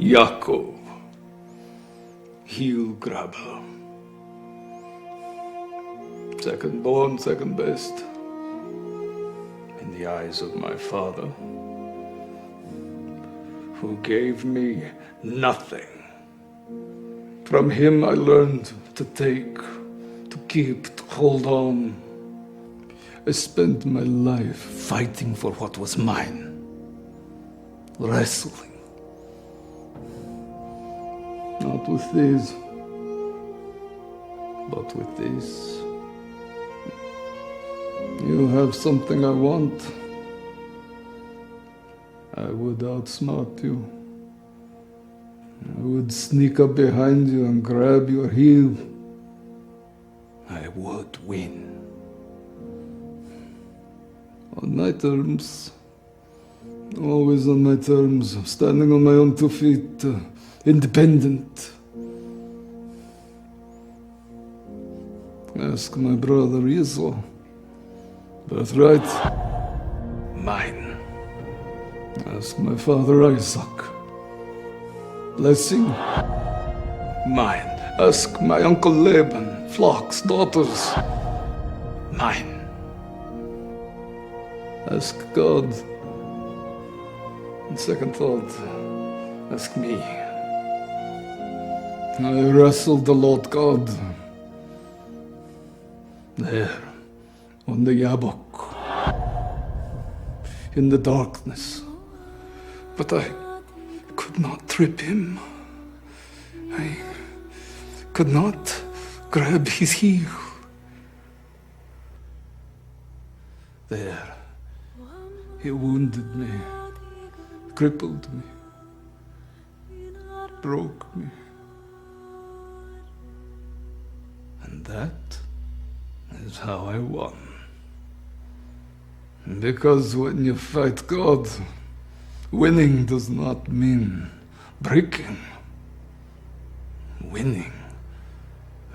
Yaakov, heel grabber. Second born, second best in the eyes of my father, who gave me nothing. From him I learned to take, to keep, to hold on. I spent my life fighting for what was mine, wrestling. Not with these, but with this. You have something I want. I would outsmart you. I would sneak up behind you and grab your heel. I would win. On my terms. Always on my terms. Standing on my own 2 feet. Independent. Ask my brother Esau. Birthright. Mine. Ask my father Isaac. Blessing. Mine. Ask my uncle Laban. Flocks, daughters. Mine. Ask God. On second thought, ask me. I wrestled the Lord God. There, on the Yabok, in the darkness. But I could not trip him. I could not grab his heel. There, he wounded me, crippled me, broke me. And that is how I won. Because when you fight God, winning does not mean breaking. Winning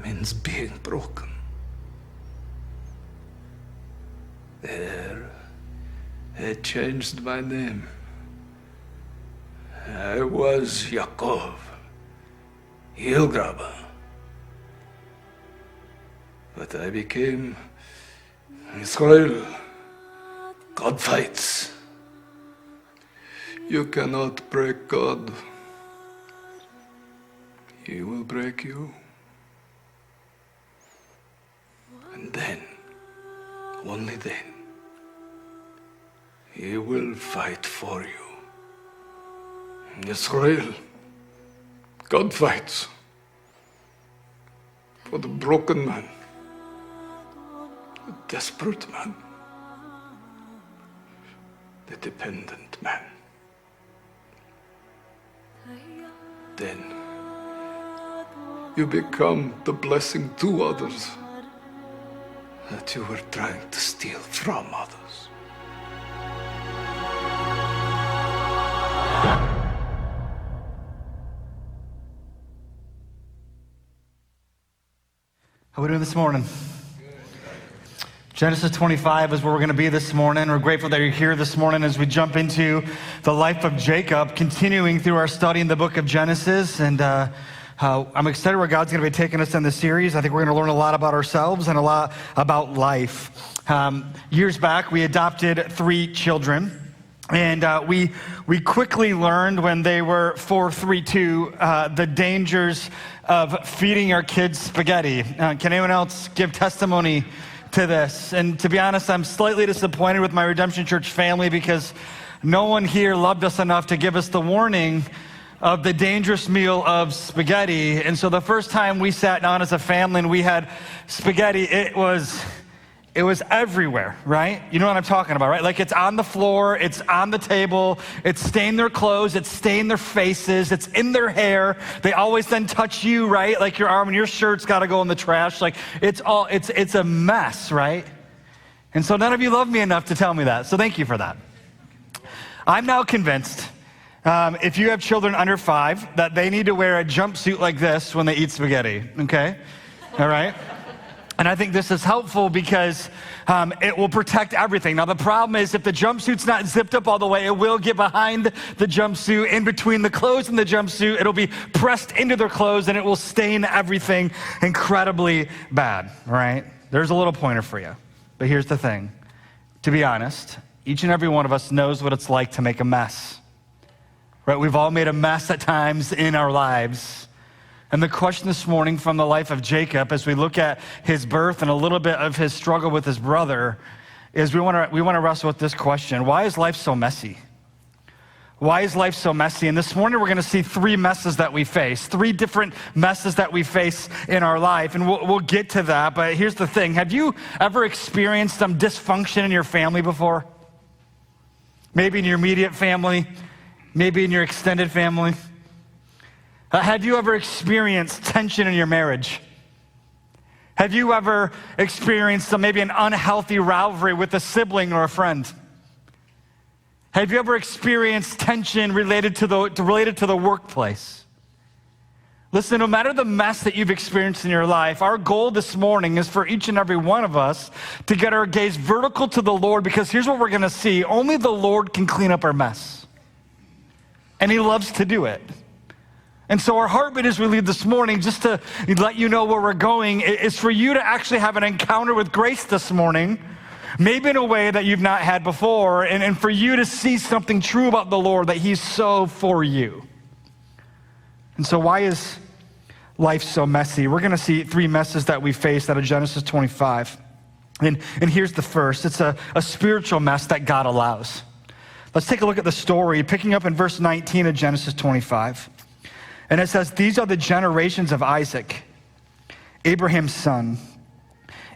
means being broken. There, it changed my name. I was Yaakov, heel grabber. But I became Israel. God fights. You cannot break God. He will break you. And then, only then, He will fight for you. Israel, God fights for the broken man, the desperate man, the dependent man. Then you become the blessing to others that you were trying to steal from others. How are we doing this morning? Genesis 25 is where we're going to be this morning. We're grateful that you're here this morning as we jump into the life of Jacob, continuing through our study in the book of Genesis. And I'm excited where God's going to be taking us in this series. I think we're going to learn a lot about ourselves and a lot about life. Years back, we adopted 3 children. And we quickly learned when they were 4, 3, 2, the dangers of feeding our kids spaghetti. Can anyone else give testimony to this? And to be honest, I'm slightly disappointed with my Redemption Church family because no one here loved us enough to give us the warning of the dangerous meal of spaghetti. And so the first time we sat down as a family and we had spaghetti, it was everywhere, right? You know what I'm talking about, right? Like it's on the floor, it's on the table, it's stained their clothes, it's stained their faces, it's in their hair. They always then touch you, right? Like your arm and your shirt's got to go in the trash. Like it's a mess, right? And so none of you love me enough to tell me that. So thank you for that. I'm now convinced if you have children under 5 that they need to wear a jumpsuit like this when they eat spaghetti, okay? All right? And I think this is helpful because it will protect everything. Now, the problem is if the jumpsuit's not zipped up all the way, it will get behind the jumpsuit, in between the clothes and the jumpsuit. It'll be pressed into their clothes, and it will stain everything incredibly bad, right? There's a little pointer for you. But here's the thing. To be honest, each and every one of us knows what it's like to make a mess, right? We've all made a mess at times in our lives. And the question this morning from the life of Jacob, as we look at his birth and a little bit of his struggle with his brother, is we want to wrestle with this question. Why is life so messy? Why is life so messy? And this morning we're going to see three messes that we face, three different messes that we face in our life. And we'll get to that, but here's the thing. Have you ever experienced some dysfunction in your family before? Maybe in your immediate family, maybe in your extended family. Have you ever experienced tension in your marriage? Have you ever experienced maybe an unhealthy rivalry with a sibling or a friend? Have you ever experienced tension related to the workplace? Listen, no matter the mess that you've experienced in your life, our goal this morning is for each and every one of us to get our gaze vertical to the Lord, because here's what we're going to see. Only the Lord can clean up our mess. And he loves to do it. And so our heartbeat as we leave this morning, just to let you know where we're going, is for you to actually have an encounter with grace this morning, maybe in a way that you've not had before, and for you to see something true about the Lord, that he's so for you. And so why is life so messy? We're going to see three messes that we face out of Genesis 25. And here's the first. It's a spiritual mess that God allows. Let's take a look at the story, picking up in verse 19 of Genesis 25. And it says, these are the generations of Isaac, Abraham's son.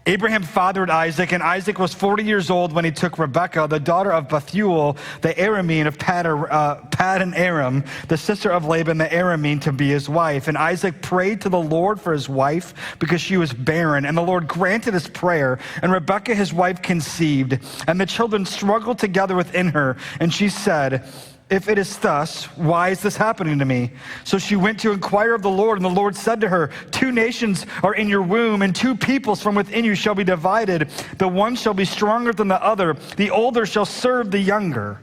Abraham fathered Isaac, and Isaac was 40 years old when he took Rebekah, the daughter of Bethuel, the Aramean of Paddan Aram, the sister of Laban, the Aramean, to be his wife. And Isaac prayed to the Lord for his wife because she was barren, and the Lord granted his prayer. And Rebekah, his wife, conceived, and the children struggled together within her. And she said, if it is thus, why is this happening to me? So she went to inquire of the Lord, and the Lord said to her, 2 nations are in your womb, and 2 peoples from within you shall be divided. The one shall be stronger than the other. The older shall serve the younger.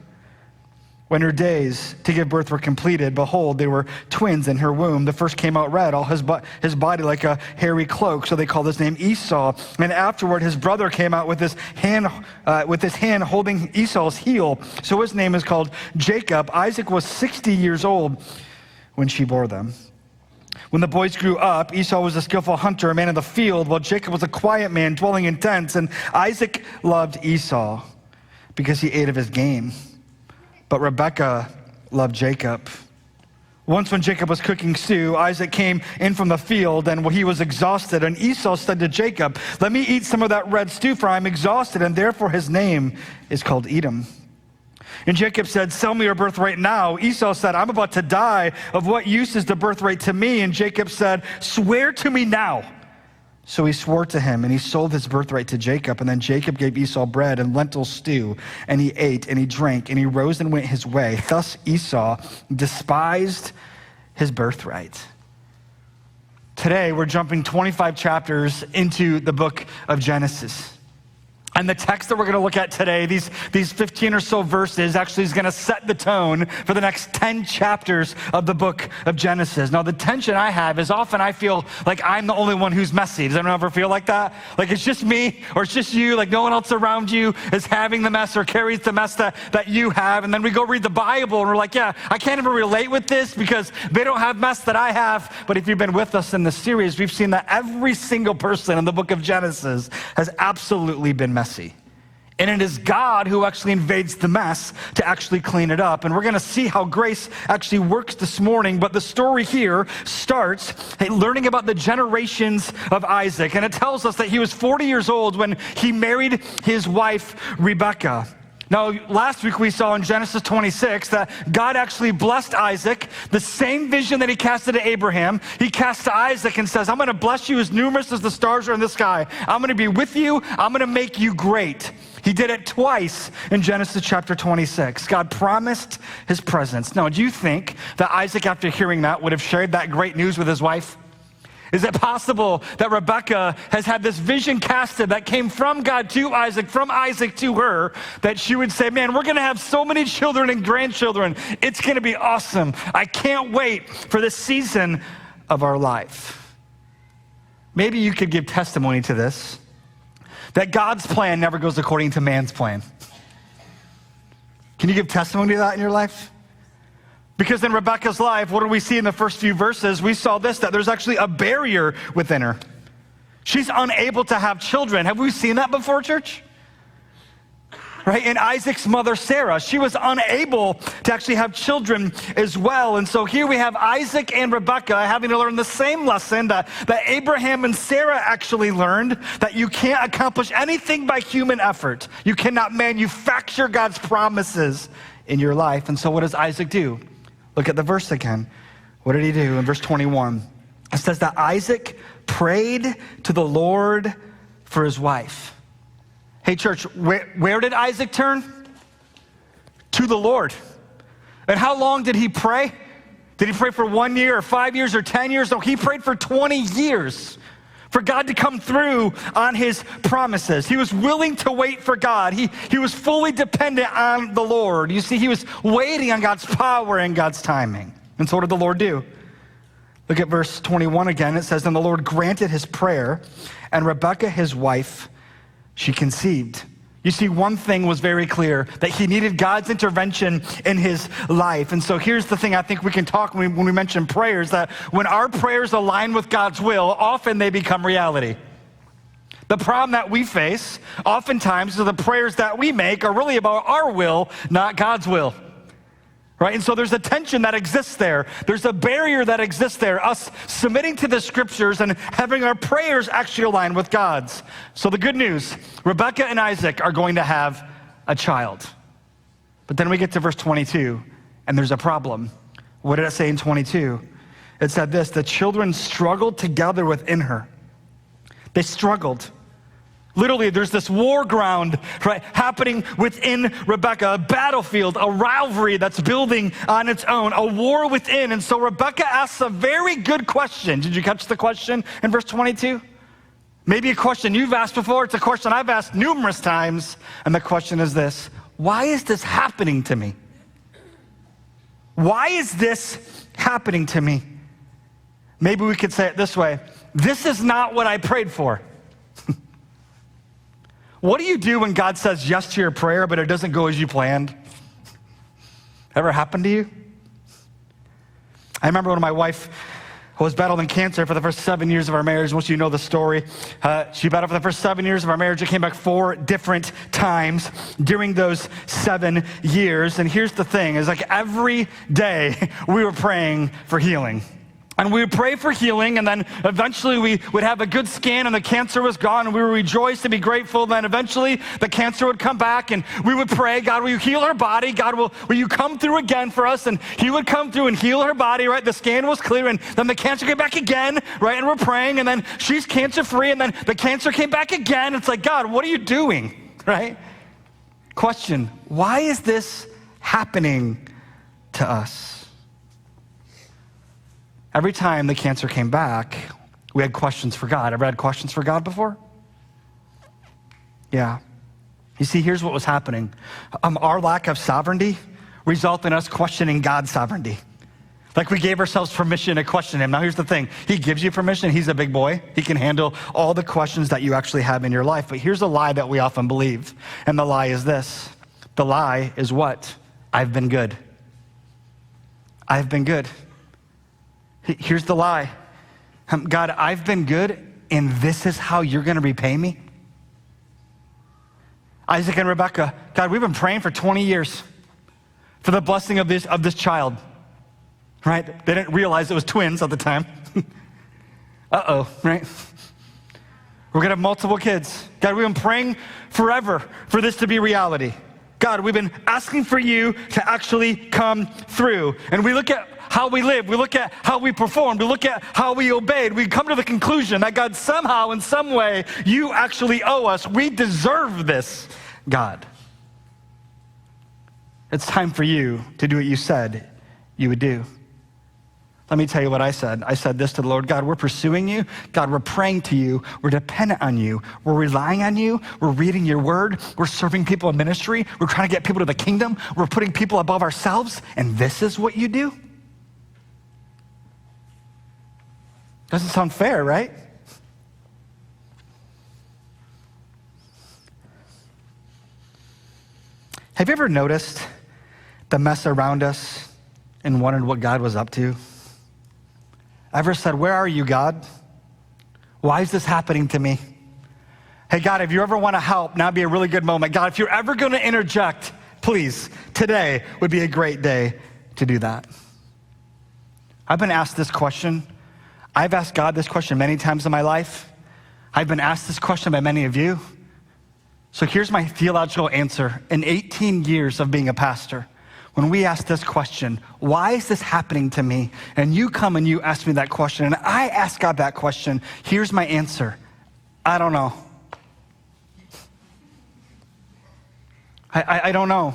When her days to give birth were completed, behold, there were twins in her womb. The first came out red, all his body like a hairy cloak, so they called his name Esau. And afterward, his brother came out with his hand holding Esau's heel, so his name is called Jacob. Isaac was 60 years old when she bore them. When the boys grew up, Esau was a skillful hunter, a man of the field, while Jacob was a quiet man, dwelling in tents. And Isaac loved Esau because he ate of his game. But Rebekah loved Jacob. Once when Jacob was cooking stew, Isaac came in from the field, and he was exhausted. And Esau said to Jacob, let me eat some of that red stew, for I am exhausted, and therefore his name is called Edom. And Jacob said, sell me your birthright now. Esau said, I'm about to die. Of what use is the birthright to me? And Jacob said, swear to me now. So he swore to him, and he sold his birthright to Jacob. And then Jacob gave Esau bread and lentil stew, and he ate and he drank, and he rose and went his way. Thus Esau despised his birthright. Today, we're jumping 25 chapters into the book of Genesis. And the text that we're going to look at today, these 15 or so verses, actually is going to set the tone for the next 10 chapters of the book of Genesis. Now, the tension I have is often I feel like I'm the only one who's messy. Does anyone ever feel like that? Like it's just me or it's just you, like no one else around you is having the mess or carries the mess that you have. And then we go read the Bible and we're like, yeah, I can't even relate with this because they don't have mess that I have. But if you've been with us in this series, we've seen that every single person in the book of Genesis has absolutely been messy. And it is God who actually invades the mess to actually clean it up. And we're going to see how grace actually works this morning. But the story here starts learning about the generations of Isaac. And it tells us that he was 40 years old when he married his wife, Rebekah. Now, last week we saw in Genesis 26 that God actually blessed Isaac, the same vision that he casted to Abraham. He cast to Isaac and says, I'm going to bless you as numerous as the stars are in the sky. I'm going to be with you. I'm going to make you great. He did it twice in Genesis chapter 26. God promised his presence. Now, do you think that Isaac, after hearing that, would have shared that great news with his wife? Is it possible that Rebekah has had this vision casted that came from God to Isaac, from Isaac to her, that she would say, man, we're going to have so many children and grandchildren. It's going to be awesome. I can't wait for this season of our life. Maybe you could give testimony to this, that God's plan never goes according to man's plan. Can you give testimony to that in your life? Because in Rebekah's life, what do we see in the first few verses? We saw this, that there's actually a barrier within her. She's unable to have children. Have we seen that before, church? Right? And Isaac's mother, Sarah, she was unable to actually have children as well. And so here we have Isaac and Rebekah having to learn the same lesson that Abraham and Sarah actually learned, that you can't accomplish anything by human effort. You cannot manufacture God's promises in your life. And so what does Isaac do? Look at the verse again. What did he do? In verse 21, it says that Isaac prayed to the Lord for his wife. Hey, church, where did Isaac turn? To the Lord. And how long did he pray? Did he pray for 1 year or 5 years or 10 years? No, he prayed for 20 years for God to come through on his promises. He was willing to wait for God. He was fully dependent on the Lord. You see, he was waiting on God's power and God's timing. And so what did the Lord do? Look at verse 21 again. It says, "And the Lord granted his prayer, and Rebekah, his wife, she conceived." You see, one thing was very clear, that he needed God's intervention in his life. And so here's the thing I think we can talk when we mention prayers, that when our prayers align with God's will, often they become reality. The problem that we face oftentimes is the prayers that we make are really about our will, not God's will. Right? And so there's a tension that exists there. There's a barrier that exists there, us submitting to the scriptures and having our prayers actually align with God's. So the good news, Rebekah and Isaac are going to have a child. But then we get to verse 22, and there's a problem. What did it say in 22? It said this, the children struggled together within her. They struggled. Literally, there's this war ground, right, happening within Rebekah, a battlefield, a rivalry that's building on its own, a war within. And so Rebekah asks a very good question. Did you catch the question in verse 22? Maybe a question you've asked before. It's a question I've asked numerous times. And the question is this: why is this happening to me? Why is this happening to me? Maybe we could say it this way: this is not what I prayed for. What do you do when God says yes to your prayer, but it doesn't go as you planned? Ever happened to you? I remember when my wife was battling cancer for the first 7 years of our marriage. Most of you know the story. She battled for the first 7 years of our marriage. It came back 4 different times during those 7 years. And here's the thing, is like every day we were praying for healing. And we would pray for healing, and then eventually we would have a good scan and the cancer was gone, and we would rejoice and be grateful. Then eventually the cancer would come back, and we would pray, God, will you heal her body? God, will you come through again for us? And he would come through and heal her body, right? The scan was clear, and then the cancer came back again, right? And we're praying, and then she's cancer-free, and then the cancer came back again. It's like, God, what are you doing, right? Question, why is this happening to us? Every time the cancer came back, we had questions for God. Ever had questions for God before? Yeah. You see, here's what was happening. Our lack of sovereignty resulted in us questioning God's sovereignty. Like we gave ourselves permission to question him. Now here's the thing. He gives you permission. He's a big boy. He can handle all the questions that you actually have in your life. But here's a lie that we often believe. And the lie is this. The lie is what? I've been good. I've been good. Here's the lie. God, I've been good, and this is how you're going to repay me? Isaac and Rebekah, God, we've been praying for 20 years for the blessing of this child, right? They didn't realize it was twins at the time. Uh-oh, right? We're going to have multiple kids. God, we've been praying forever for this to be reality. God, we've been asking for you to actually come through. And we look at how we live, we look at how we performed, we look at how we obeyed. We come to the conclusion that God, somehow, in some way, you actually owe us. We deserve this, God. It's time for you to do what you said you would do. Let me tell you what I said. I said this to the Lord: God, we're pursuing you. God, we're praying to you. We're dependent on you. We're relying on you. We're reading your word. We're serving people in ministry. We're trying to get people to the kingdom. We're putting people above ourselves. And this is what you do? Doesn't sound fair, right? Have you ever noticed the mess around us and wondered what God was up to? Ever said, where are you, God? Why is this happening to me? Hey, God, if you ever want to help, now would be a really good moment. God, if you're ever going to interject, please, today would be a great day to do that. I've been asked this question. I've asked God this question many times in my life. I've been asked this question by many of you. So here's my theological answer. In 18 years of being a pastor, when we ask this question, why is this happening to me? And you come and you ask me that question, and I ask God that question, here's my answer. I don't know. I don't know.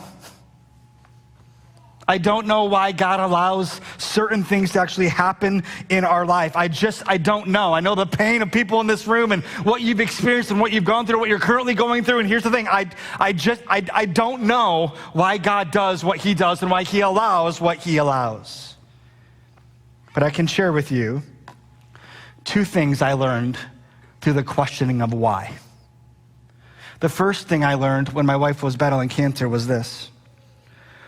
I don't know why God allows certain things to actually happen in our life. I don't know. I know the pain of people in this room and what you've experienced and what you've gone through, what you're currently going through. And here's the thing, I don't know why God does what he does and why he allows what he allows. But I can share with you two things I learned through the questioning of why. The first thing I learned when my wife was battling cancer was this.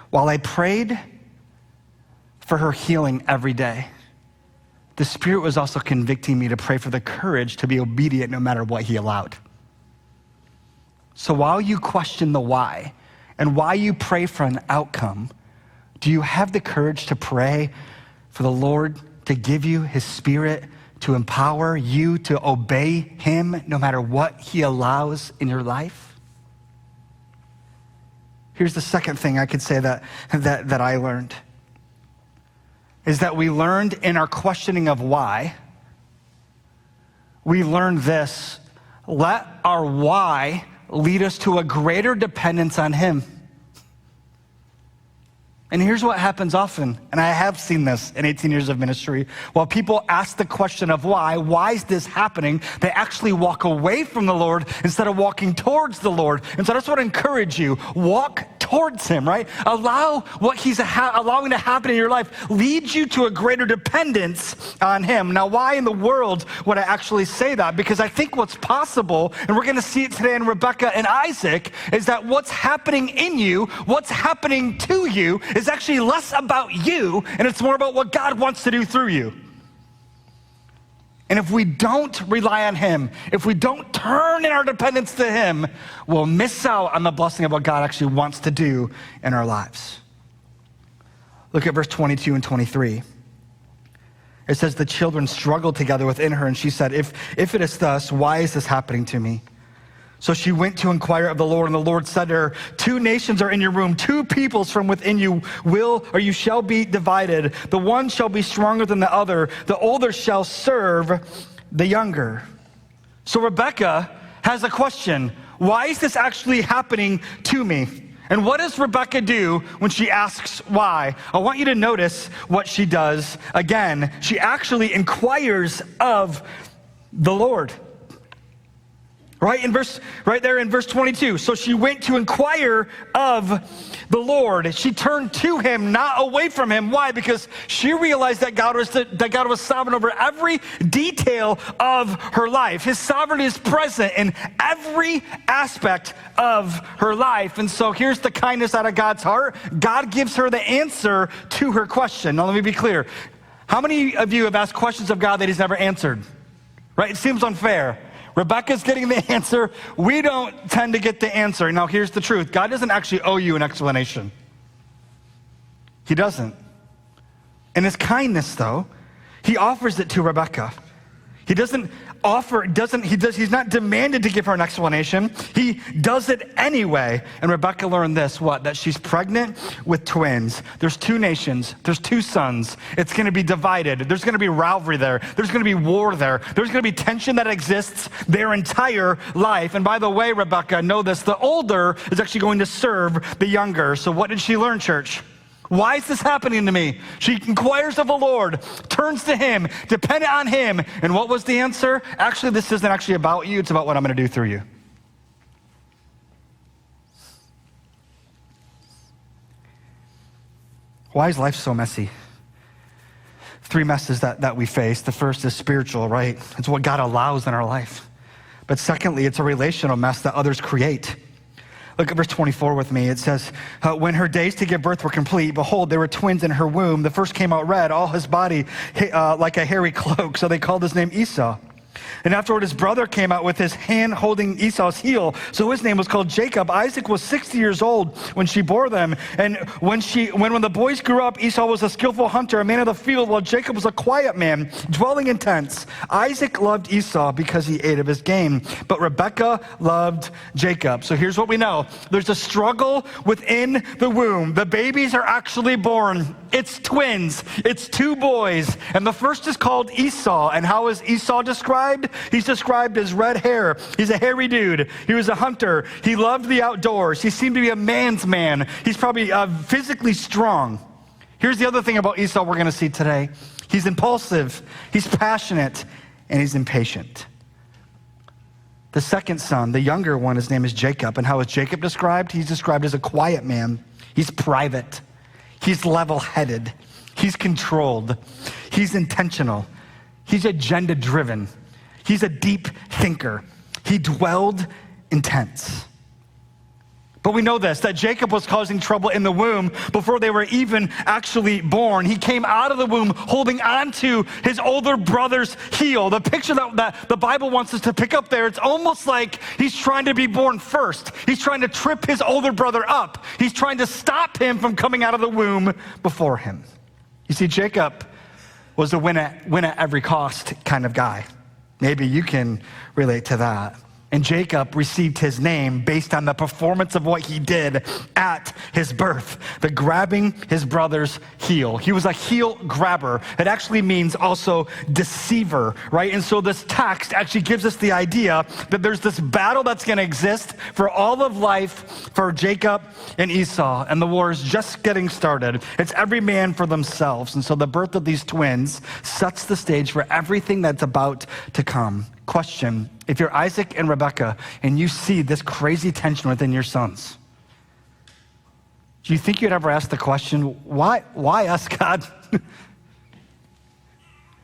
While I prayed for her healing every day, the Spirit was also convicting me to pray for the courage to be obedient no matter what he allowed. So while you question the why and why you pray for an outcome, do you have the courage to pray for the Lord to give you his Spirit to empower you to obey him no matter what he allows in your life? Here's the second thing I could say that I learned, is that we learned in our questioning of why, we learned this: let our why lead us to a greater dependence on him. And here's what happens often, and I have seen this in 18 years of ministry. While people ask the question of why is this happening, they actually walk away from the Lord instead of walking towards the Lord. And so I just want to encourage you, walk towards him, right? Allow what he's allowing to happen in your life lead you to a greater dependence on him. Now, why in the world would I actually say that? Because I think what's possible, and we're going to see it today in Rebecca and Isaac, is that what's happening in you, what's happening to you, is actually less about you, and it's more about what God wants to do through you. And if we don't rely on him, if we don't turn in our dependence to him, we'll miss out on the blessing of what God actually wants to do in our lives. Look at verse 22 and 23. It says, the children struggled together within her, and she said, if it is thus, why is this happening to me? So she went to inquire of the Lord, and the Lord said to her, 2 nations are in your womb, 2 peoples from within you you shall be divided. The one shall be stronger than the other. The older shall serve the younger. So Rebecca has a question. Why is this actually happening to me? And what does Rebecca do when she asks why? I want you to notice what she does. Again, she actually inquires of the Lord. Right there in verse 22. So she went to inquire of the Lord. She turned to him, not away from him. Why? Because she realized that God was sovereign over every detail of her life. His sovereignty is present in every aspect of her life. And so here's the kindness out of God's heart. God gives her the answer to her question. Now let me be clear. How many of you have asked questions of God that he's never answered? Right? It seems unfair. Rebecca's getting the answer. We don't tend to get the answer. Now, here's the truth. God doesn't actually owe you an explanation. He doesn't. In his kindness, though, he offers it to Rebecca. He doesn't offer, he's not demanded to give her an explanation. He does it anyway. And Rebecca learned this, that she's pregnant with twins. There's 2 nations. There's 2 sons. It's going to be divided. There's going to be rivalry there. There's going to be war there. There's going to be tension that exists their entire life. And by the way, Rebecca, know this, the older is actually going to serve the younger. So what did she learn, church? Why is this happening to me? She inquires of the Lord, turns to him, dependent on him. And what was the answer? Actually, this isn't actually about you. It's about what I'm going to do through you. Why is life so messy? 3 messes that we face. The first is spiritual, right? It's what God allows in our life. But secondly, it's a relational mess that others create. Look at verse 24 with me. It says, when her days to give birth were complete, behold, there were twins in her womb. The first came out red, all his body like a hairy cloak. So they called his name Esau. And afterward, his brother came out with his hand holding Esau's heel. So his name was called Jacob. Isaac was 60 years old when she bore them. And when the boys grew up, Esau was a skillful hunter, a man of the field, while Jacob was a quiet man, dwelling in tents. Isaac loved Esau because he ate of his game, but Rebekah loved Jacob. So here's what we know. There's a struggle within the womb. The babies are actually born. It's twins. It's 2 boys. And the first is called Esau. And how is Esau described? He's described as red hair. He's a hairy dude. He was a hunter. He loved the outdoors. He seemed to be a man's man. He's probably physically strong. Here's the other thing about Esau we're going to see today. He's impulsive. He's passionate. And he's impatient. The second son, the younger one, his name is Jacob. And how is Jacob described? He's described as a quiet man. He's private. He's level-headed. He's controlled. He's intentional. He's agenda-driven. He's a deep thinker. He dwelled in tents. But we know this, that Jacob was causing trouble in the womb before they were even actually born. He came out of the womb holding on to his older brother's heel. The picture that the Bible wants us to pick up there, it's almost like he's trying to be born first. He's trying to trip his older brother up. He's trying to stop him from coming out of the womb before him. You see, Jacob was a win at every cost kind of guy. Maybe you can relate to that. And Jacob received his name based on the performance of what he did at his birth, the grabbing his brother's heel. He was a heel grabber. It actually means also deceiver, right? And so this text actually gives us the idea that there's this battle that's going to exist for all of life for Jacob and Esau, and the war is just getting started. It's every man for themselves. And so the birth of these twins sets the stage for everything that's about to come. Question, if you're Isaac and Rebekah and you see this crazy tension within your sons, do you think you'd ever ask the question, why us, God?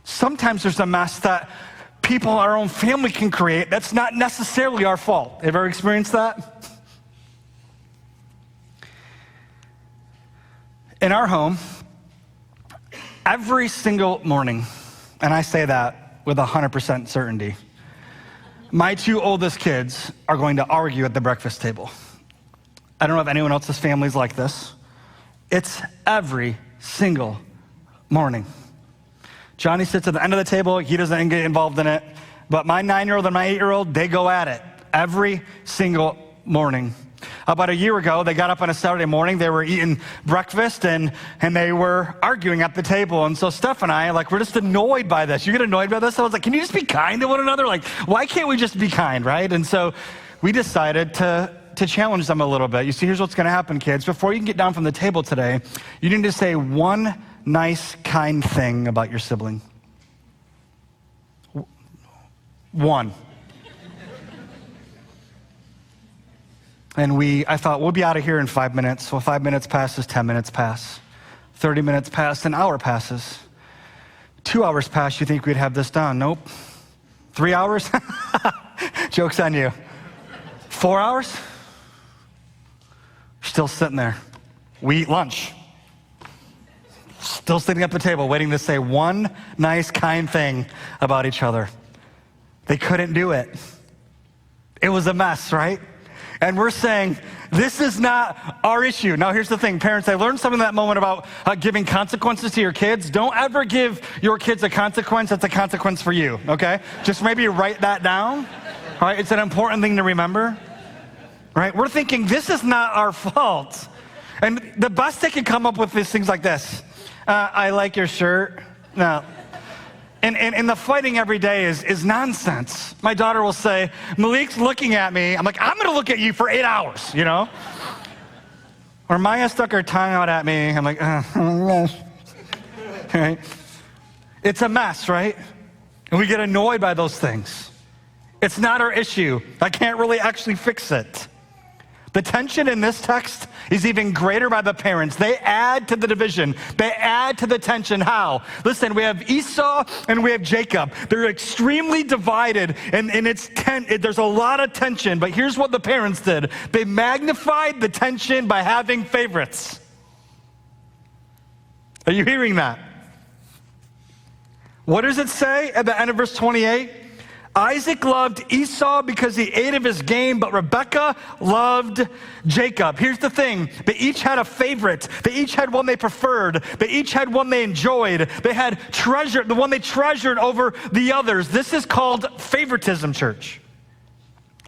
Sometimes there's a mess that people, our own family can create that's not necessarily our fault. Have you ever experienced that? In our home, every single morning, and I say that with 100% certainty, my 2 oldest kids are going to argue at the breakfast table. I don't know if anyone else's family's like this. It's every single morning. Johnny sits at the end of the table. He doesn't get involved in it. But my 9-year-old and my 8-year-old, they go at it every single morning. About a year ago, they got up on a Saturday morning, they were eating breakfast, and they were arguing at the table. And so Steph and I, we're just annoyed by this. You get annoyed by this? I was like, can you just be kind to one another? Why can't we just be kind, right? And so we decided to challenge them a little bit. You see, here's what's going to happen, kids. Before you can get down from the table today, you need to say one nice, kind thing about your sibling. One. And I thought, we'll be out of here in 5 minutes. Well, 5 minutes passes, 10 minutes pass. 30 minutes pass, an hour passes. 2 hours pass, you think we'd have this done. Nope. 3 hours? Joke's on you. 4 hours? Still sitting there. We eat lunch. Still sitting at the table, waiting to say one nice, kind thing about each other. They couldn't do it. It was a mess, right? And we're saying, this is not our issue. Now, here's the thing, parents, I learned something in that moment about giving consequences to your kids. Don't ever give your kids a consequence that's a consequence for you, okay? Just maybe write that down, all right? It's an important thing to remember, right? We're thinking, this is not our fault. And the best they can come up with is things like this. I like your shirt. No. And the fighting every day is nonsense. My daughter will say, Malik's looking at me. I'm like, I'm going to look at you for 8 hours, you know? Or Maya stuck her tongue out at me. I'm like, right? It's a mess, right? And we get annoyed by those things. It's not our issue. I can't really actually fix it. The tension in this text is even greater by the parents. They add to the division. They add to the tension. How? Listen, we have Esau and we have Jacob. They're extremely divided, and there's a lot of tension. But here's what the parents did. They magnified the tension by having favorites. Are you hearing that? What does it say at the end of verse 28? Isaac loved Esau because he ate of his game, but Rebekah loved Jacob. Here's the thing. They each had a favorite. They each had one they preferred. They each had one they enjoyed. They had the one they treasured over the others. This is called favoritism, church.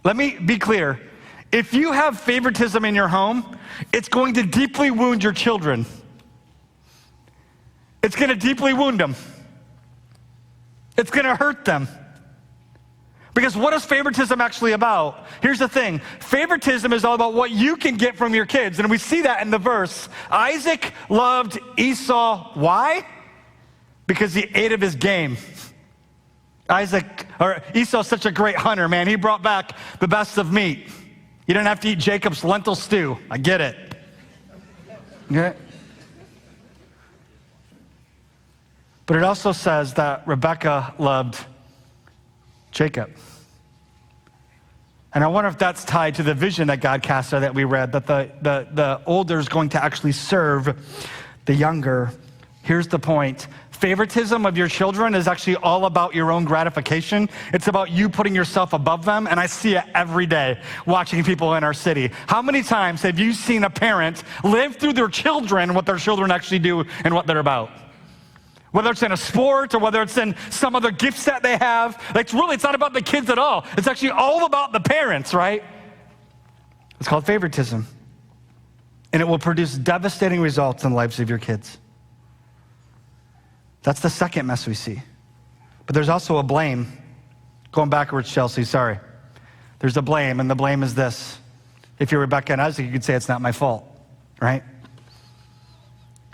Let me be clear. If you have favoritism in your home, it's going to deeply wound your children. It's going to deeply wound them. It's going to hurt them. Because what is favoritism actually about? Here's the thing. Favoritism is all about what you can get from your kids. And we see that in the verse. Isaac loved Esau. Why? Because he ate of his game. Esau's such a great hunter, man. He brought back the best of meat. You didn't have to eat Jacob's lentil stew. I get it. Okay? But it also says that Rebekah loved Jacob. And I wonder if that's tied to the vision that God cast there that we read, that the older is going to actually serve the younger. Here's the point. Favoritism of your children is actually all about your own gratification. It's about you putting yourself above them, and I see it every day watching people in our city. How many times have you seen a parent live through their children, what their children actually do and what they're about? Whether it's in a sport or whether it's in some other gift set they have. It's not about the kids at all. It's actually all about the parents, right? It's called favoritism. And it will produce devastating results in the lives of your kids. That's the second mess we see. But there's also a blame. Going backwards, Chelsea, sorry. There's a blame, and the blame is this. If you're Rebekah and Isaac, you could say it's not my fault, right?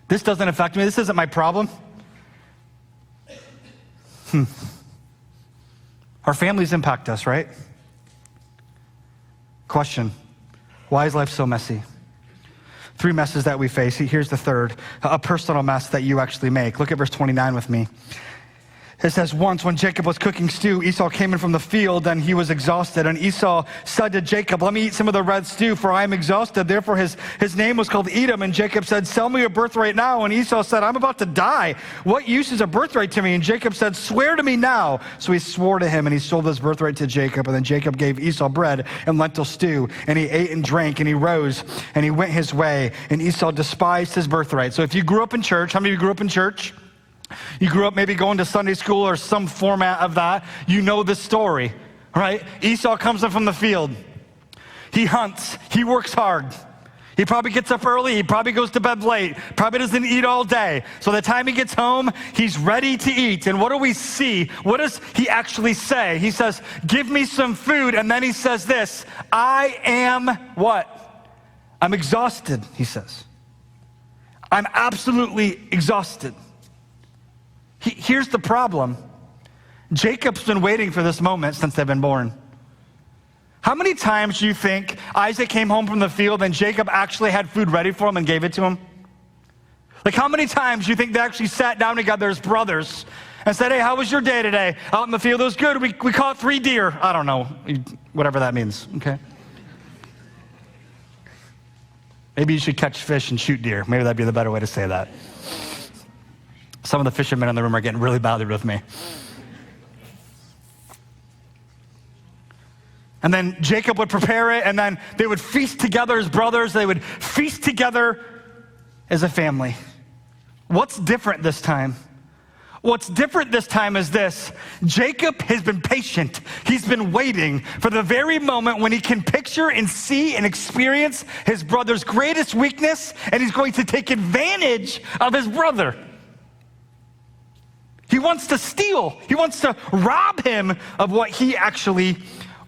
This doesn't affect me. This isn't my problem. Our families impact us, right? Question, why is life so messy? 3 messes that we face. Here's the third, a personal mess that you actually make. Look at verse 29 with me. It says, once when Jacob was cooking stew, Esau came in from the field and he was exhausted. And Esau said to Jacob, let me eat some of the red stew, for I am exhausted. Therefore his name was called Edom. And Jacob said, sell me your birthright now. And Esau said, I'm about to die. What use is a birthright to me? And Jacob said, swear to me now. So he swore to him and he sold his birthright to Jacob. And then Jacob gave Esau bread and lentil stew. And he ate and drank and he rose and he went his way. And Esau despised his birthright. So if you grew up in church, how many of you grew up in church? You grew up maybe going to Sunday school or some format of that. You know this story, right? Esau comes in from the field. He hunts. He works hard. He probably gets up early. He probably goes to bed late. Probably doesn't eat all day. So the time he gets home, he's ready to eat. And what do we see? What does he actually say? He says, give me some food. And then he says this, I am what? I'm exhausted, he says. I'm absolutely exhausted. Here's the problem. Jacob's been waiting for this moment since they've been born. How many times do you think Isaac came home from the field and Jacob actually had food ready for him and gave it to him? Like how many times do you think they actually sat down together as brothers and said, hey, how was your day today? Out in the field, it was good. We caught 3 deer. I don't know, whatever that means, okay? Maybe you should catch fish and shoot deer. Maybe that'd be the better way to say that. Some of the fishermen in the room are getting really bothered with me. And then Jacob would prepare it, and then they would feast together as brothers. They would feast together as a family. What's different this time? What's different this time is this. Jacob has been patient. He's been waiting for the very moment when he can picture and see and experience his brother's greatest weakness, and he's going to take advantage of his brother. He wants to steal. He wants to rob him of what he actually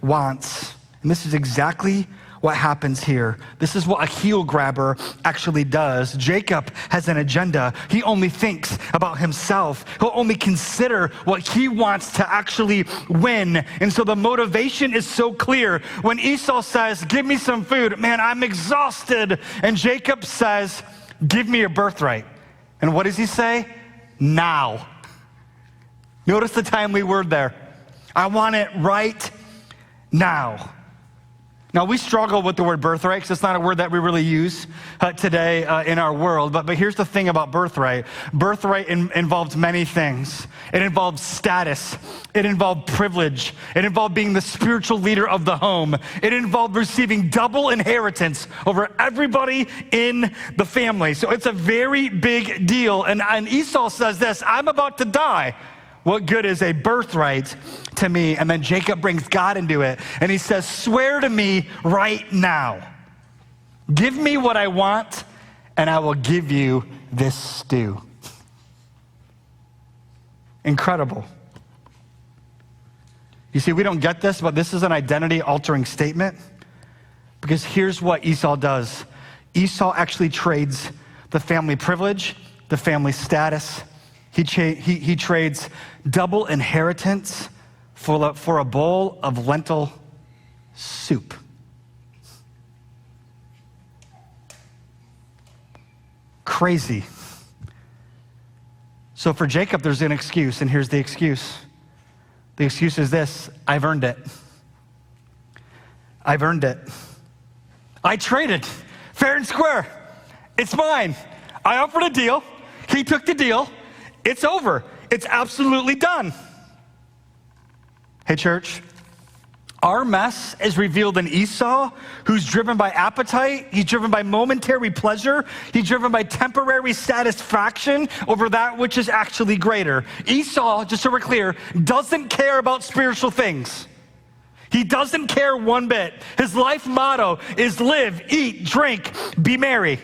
wants. And this is exactly what happens here. This is what a heel grabber actually does. Jacob has an agenda. He only thinks about himself. He'll only consider what he wants to actually win. And so the motivation is so clear. When Esau says, give me some food, man, I'm exhausted. And Jacob says, give me your birthright. And what does he say? Now. Notice the timely word there. I want it right now. Now, we struggle with the word birthright because it's not a word that we really use today in our world. But here's the thing about birthright. Birthright involves many things. It involves status. It involved privilege. It involved being the spiritual leader of the home. It involved receiving double inheritance over everybody in the family. So it's a very big deal. And Esau says this, I'm about to die. What good is a birthright to me? And then Jacob brings God into it. And he says, swear to me right now. Give me what I want, and I will give you this stew. Incredible. You see, we don't get this, but this is an identity-altering statement. Because here's what Esau does. Esau actually trades the family privilege, the family status. He trades double inheritance for a bowl of lentil soup. Crazy. So for Jacob, there's an excuse, and here's the excuse. The excuse is this: I've earned it. I've earned it. I traded fair and square. It's mine. I offered a deal. He took the deal. It's over. It's absolutely done. Hey, church, our mess is revealed in Esau, who's driven by appetite. He's driven by momentary pleasure. He's driven by temporary satisfaction over that which is actually greater. Esau, just so we're clear, doesn't care about spiritual things. He doesn't care one bit. His life motto is live, eat, drink, be merry.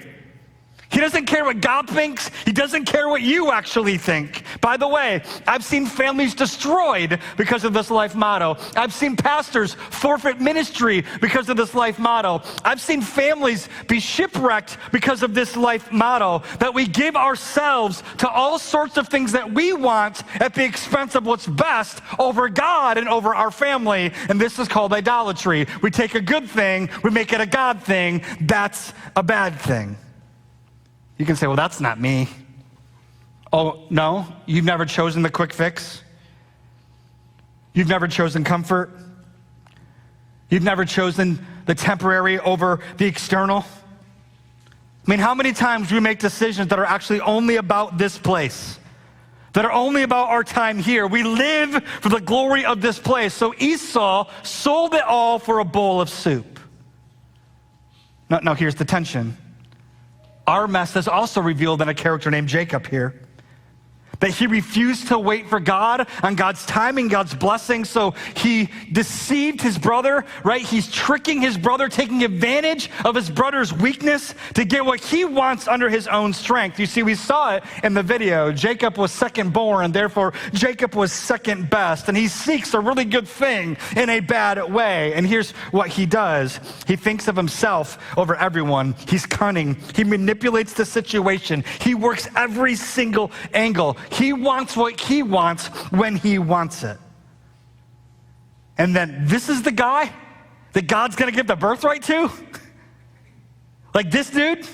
He doesn't care what God thinks. He doesn't care what you actually think. By the way, I've seen families destroyed because of this life motto. I've seen pastors forfeit ministry because of this life motto. I've seen families be shipwrecked because of this life motto, that we give ourselves to all sorts of things that we want at the expense of what's best over God and over our family. And this is called idolatry. We take a good thing, we make it a God thing. That's a bad thing. You can say, well, that's not me. Oh, no? You've never chosen the quick fix? You've never chosen comfort? You've never chosen the temporary over the external? I mean, how many times do we make decisions that are actually only about this place, that are only about our time here? We live for the glory of this place. So Esau sold it all for a bowl of soup. Now here's the tension. Our mess is also revealed in a character named Jacob here. That he refused to wait for God on God's timing, God's blessing, so he deceived his brother, right? He's tricking his brother, taking advantage of his brother's weakness to get what he wants under his own strength. You see, we saw it in the video. Jacob was second born, therefore Jacob was second best, and he seeks a really good thing in a bad way. And here's what he does. He thinks of himself over everyone. He's cunning. He manipulates the situation. He works every single angle. He wants what he wants when he wants it. And then this is the guy that God's going to give the birthright to? Like this dude?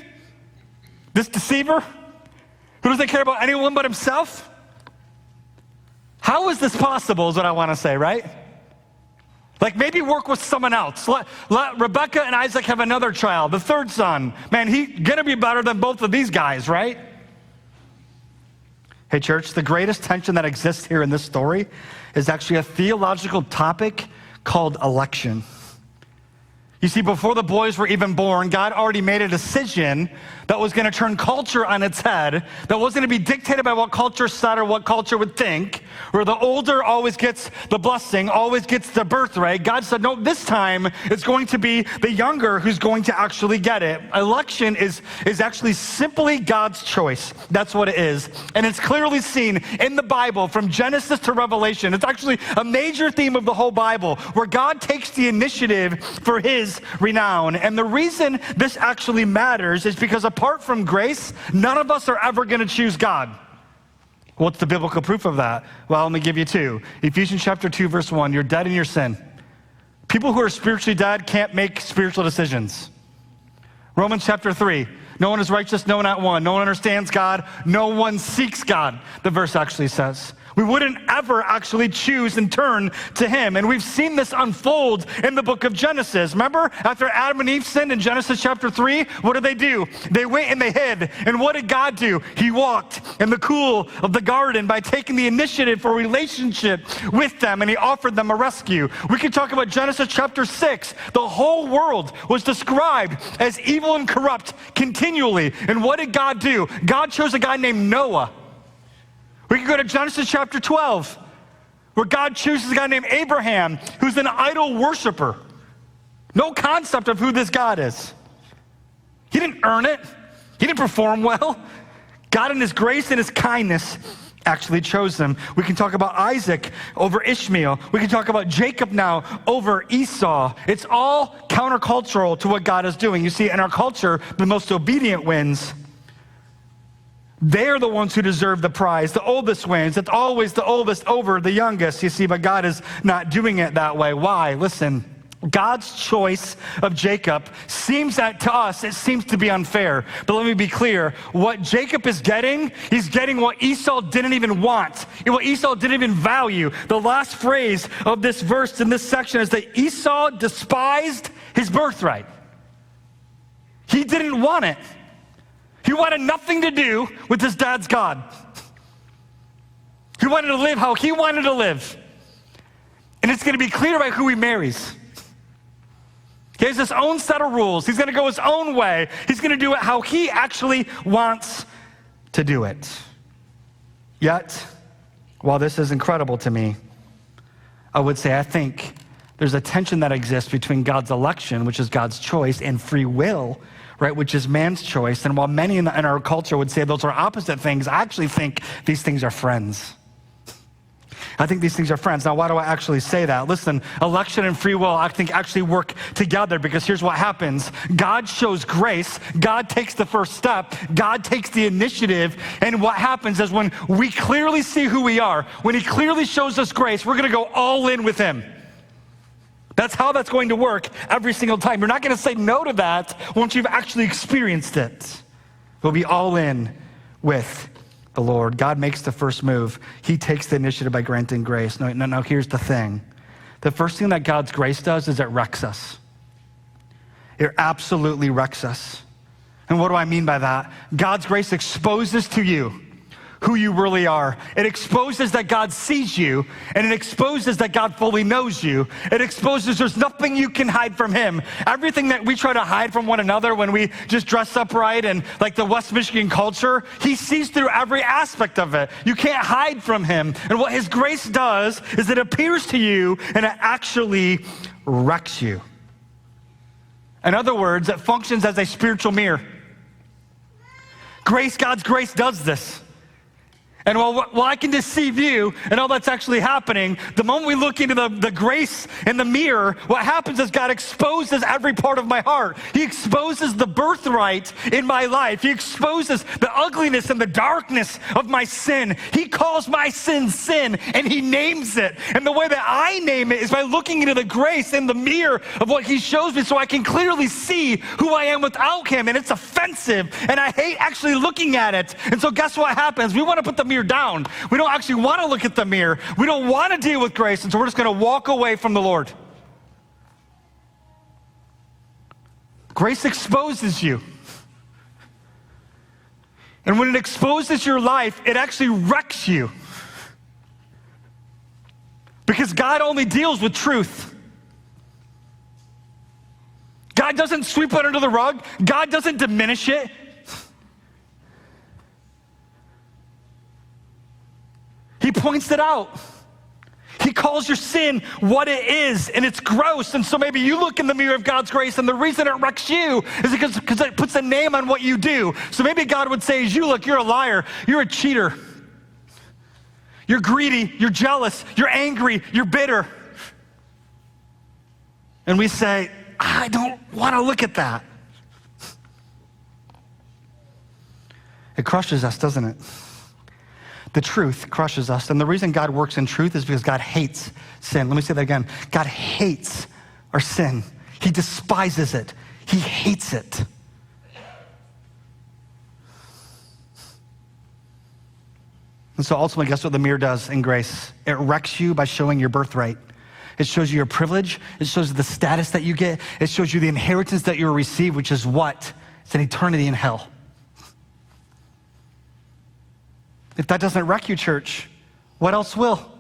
This deceiver? Who doesn't care about anyone but himself? How is this possible is what I want to say, right? Like maybe work with someone else. Let Rebecca and Isaac have another child, the third son. Man, he's going to be better than both of these guys, right? Hey, church, the greatest tension that exists here in this story is actually a theological topic called election. You see, before the boys were even born, God already made a decision that was going to turn culture on its head, that wasn't going to be dictated by what culture said or what culture would think, where the older always gets the blessing, always gets the birthright. God said, no, this time it's going to be the younger who's going to actually get it. Election is actually simply God's choice. That's what it is. And it's clearly seen in the Bible from Genesis to Revelation. It's actually a major theme of the whole Bible, where God takes the initiative for his renown. And the reason this actually matters is because apart from grace, none of us are ever going to choose God. What's the biblical proof of that? Well, let me give you two. Ephesians chapter 2, verse 1, you're dead in your sin. People who are spiritually dead can't make spiritual decisions. Romans chapter 3, no one is righteous, no, not one. No one understands God, no one seeks God, the verse actually says. We wouldn't ever actually choose and turn to him. And we've seen this unfold in the book of Genesis. Remember, after Adam and Eve sinned in Genesis chapter 3, what did they do? They went and they hid. And what did God do? He walked in the cool of the garden by taking the initiative for a relationship with them, and he offered them a rescue. We could talk about Genesis chapter 6. The whole world was described as evil and corrupt continually. And what did God do? God chose a guy named Noah. We can go to Genesis chapter 12, where God chooses a guy named Abraham, who's an idol worshiper. No concept of who this God is. He didn't earn it. He didn't perform well. God in his grace and his kindness actually chose him. We can talk about Isaac over Ishmael. We can talk about Jacob now over Esau. It's all countercultural to what God is doing. You see, in our culture, the most obedient wins. They're the ones who deserve the prize. The oldest wins. It's always the oldest over the youngest, you see, but God is not doing it that way. Why? Listen, God's choice of Jacob seems that to us, it seems to be unfair. But let me be clear. What Jacob is getting, he's getting what Esau didn't even want, what Esau didn't even value. The last phrase of this verse in this section is that Esau despised his birthright. He didn't want it. He wanted nothing to do with his dad's God. He wanted to live how he wanted to live. And it's going to be clear by who he marries. He has his own set of rules. He's going to go his own way. He's going to do it how he actually wants to do it. Yet, while this is incredible to me, I would say I think there's a tension that exists between God's election, which is God's choice, and free will, right, which is man's choice. And while many in our culture would say those are opposite things, I actually think these things are friends. I think these things are friends. Now, why do I actually say that? Listen, election and free will, I think, actually work together, because here's what happens. God shows grace. God takes the first step. God takes the initiative. And what happens is when we clearly see who we are, when he clearly shows us grace, we're going to go all in with him. That's how that's going to work every single time. You're not going to say no to that once you've actually experienced it. We'll be all in with the Lord. God makes the first move. He takes the initiative by granting grace. No, here's the thing. The first thing that God's grace does is it wrecks us. It absolutely wrecks us. And what do I mean by that? God's grace exposes to you who you really are. It exposes that God sees you, and it exposes that God fully knows you. It exposes there's nothing you can hide from him. Everything that we try to hide from one another when we just dress up right and like the West Michigan culture, he sees through every aspect of it. You can't hide from him. And what his grace does is it appears to you and it actually wrecks you. In other words, it functions as a spiritual mirror. God's grace does this. And while I can deceive you and all that's actually happening, the moment we look into the grace in the mirror, what happens is God exposes every part of my heart. He exposes the birthright in my life. He exposes the ugliness and the darkness of my sin. He calls my sin, sin, and he names it. And the way that I name it is by looking into the grace in the mirror of what he shows me so I can clearly see who I am without him. And it's offensive, and I hate actually looking at it. And so guess what happens? We want to put the mirror down. We don't actually want to look at the mirror. We don't want to deal with grace, and so we're just going to walk away from the Lord. Grace exposes you. And when it exposes your life, it actually wrecks you. Because God only deals with truth. God doesn't sweep it under the rug. God doesn't diminish it. He points it out. He calls your sin what it is, and it's gross. And so maybe you look in the mirror of God's grace, and the reason it wrecks you is because it puts a name on what you do. So maybe God would say, as you look, you're a liar, you're a cheater, you're greedy, you're jealous, you're angry, you're bitter. And we say, I don't want to look at that. It crushes us, doesn't it? The truth crushes us. And the reason God works in truth is because God hates sin. Let me say that again. God hates our sin. He despises it. He hates it. And so ultimately, guess what the mirror does in grace? It wrecks you by showing your birthright. It shows you your privilege. It shows you the status that you get. It shows you the inheritance that you'll receive, which is what? It's an eternity in hell. If that doesn't wreck you, church, what else will?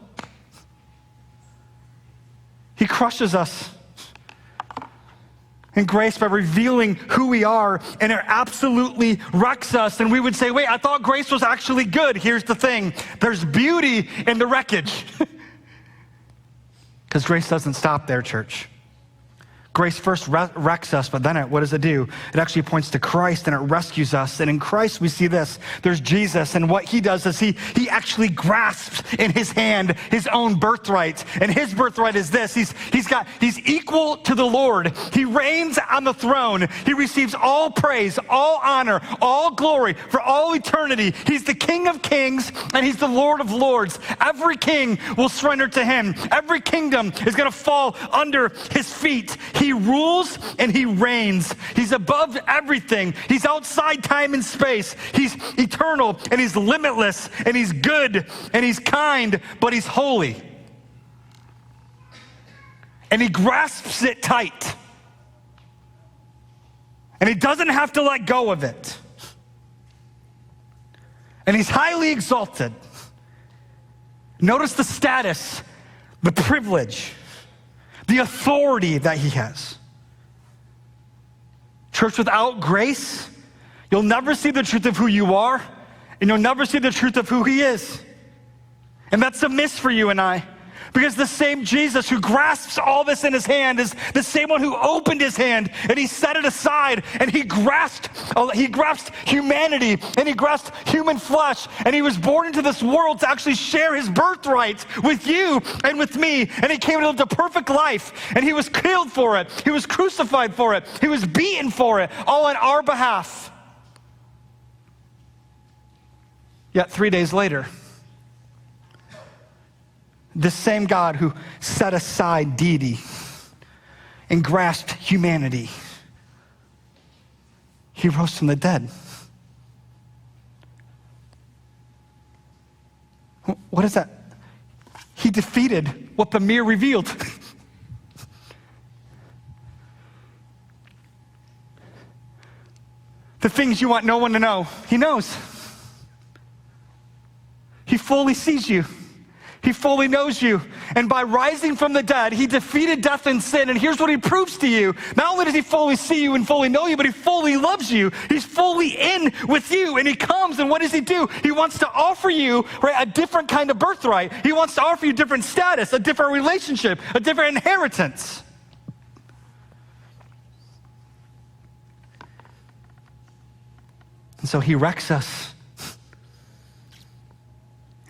He crushes us in grace by revealing who we are, and it absolutely wrecks us. And we would say, wait, I thought grace was actually good. Here's the thing. There's beauty in the wreckage. Because grace doesn't stop there, church. Grace first wrecks us, but then what does it do? It actually points to Christ and it rescues us. And in Christ, we see this. There's Jesus, and what he does is he actually grasps in his hand his own birthright. And his birthright is this. He's equal to the Lord. He reigns on the throne. He receives all praise, all honor, all glory for all eternity. He's the King of kings and he's the Lord of lords. Every king will surrender to him. Every kingdom is going to fall under his feet. He rules and he reigns. He's above everything. He's outside time and space. He's eternal and he's limitless and he's good and he's kind, but he's holy. And he grasps it tight. And he doesn't have to let go of it. And he's highly exalted. Notice the status, the privilege, the authority that he has. Church, without grace, you'll never see the truth of who you are, and you'll never see the truth of who he is. And that's a miss for you and I. Because the same Jesus who grasps all this in his hand is the same one who opened his hand and he set it aside and he grasped humanity and he grasped human flesh and he was born into this world to actually share his birthright with you and with me. And he came into the perfect life and he was killed for it. He was crucified for it. He was beaten for it, all on our behalf. Yet 3 days later, this same God who set aside deity and grasped humanity, he rose from the dead. What is that? He defeated what the mirror revealed. The things you want no one to know, he knows. He fully sees you. He fully knows you. And by rising from the dead, he defeated death and sin. And here's what he proves to you. Not only does he fully see you and fully know you, but he fully loves you. He's fully in with you. And he comes, and what does he do? He wants to offer you, right, a different kind of birthright. He wants to offer you different status, a different relationship, a different inheritance. And so he wrecks us.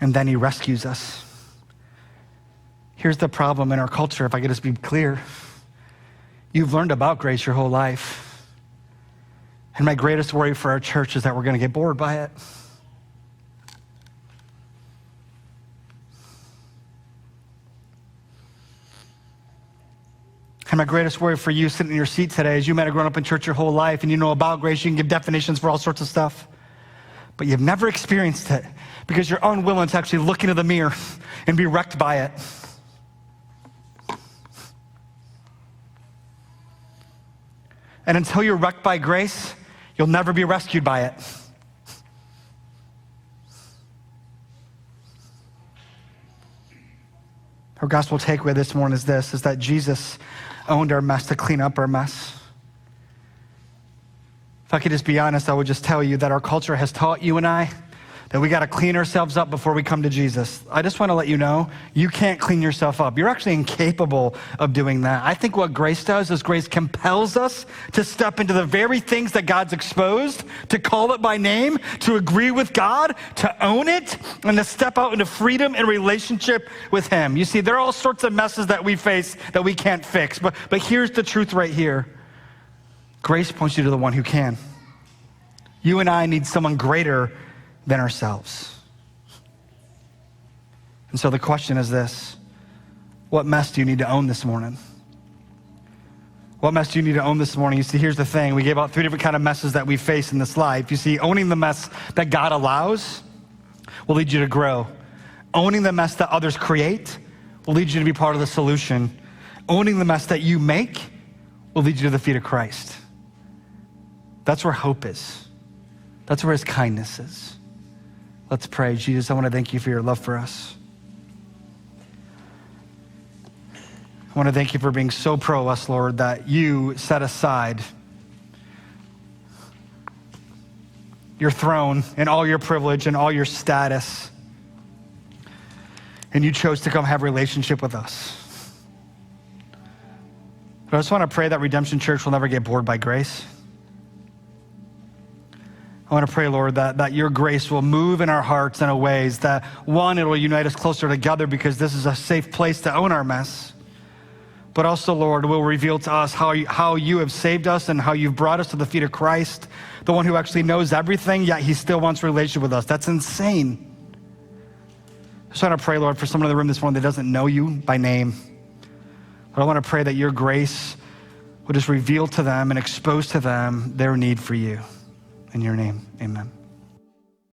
And then he rescues us. Here's the problem in our culture, if I could just be clear. You've learned about grace your whole life. And my greatest worry for our church is that we're going to get bored by it. And my greatest worry for you sitting in your seat today is you might have grown up in church your whole life and you know about grace, you can give definitions for all sorts of stuff. But you've never experienced it because you're unwilling to actually look into the mirror and be wrecked by it. And until you're wrecked by grace, you'll never be rescued by it. Our gospel takeaway this morning is this, is that Jesus owned our mess to clean up our mess. If I could just be honest, I would just tell you that our culture has taught you and I that we got to clean ourselves up before we come to Jesus. I just want to let you know, you can't clean yourself up. You're actually incapable of doing that. I think what grace does is grace compels us to step into the very things that God's exposed, to call it by name, to agree with God, to own it, and to step out into freedom and relationship with him. You see, there are all sorts of messes that we face that we can't fix, but here's the truth right here. Grace points you to the one who can. You and I need someone greater than ourselves. And so the question is this: what mess do you need to own this morning? What mess do you need to own this morning? You see, here's the thing. We gave out 3 different kind of messes that we face in this life. You see, owning the mess that God allows will lead you to grow. Owning the mess that others create will lead you to be part of the solution. Owning the mess that you make will lead you to the feet of Christ. That's where hope is. That's where his kindness is. Let's pray. Jesus, I want to thank you for your love for us. I want to thank you for being so pro us, Lord, that you set aside your throne and all your privilege and all your status, and you chose to come have a relationship with us. But I just want to pray that Redemption Church will never get bored by grace. I want to pray, Lord, that your grace will move in our hearts in a ways that, one, it will unite us closer together because this is a safe place to own our mess. But also, Lord, will reveal to us how you have saved us and how you've brought us to the feet of Christ, the one who actually knows everything, yet he still wants a relationship with us. That's insane. I just want to pray, Lord, for someone in the room this morning that doesn't know you by name. But I want to pray that your grace will just reveal to them and expose to them their need for you. In your name, amen.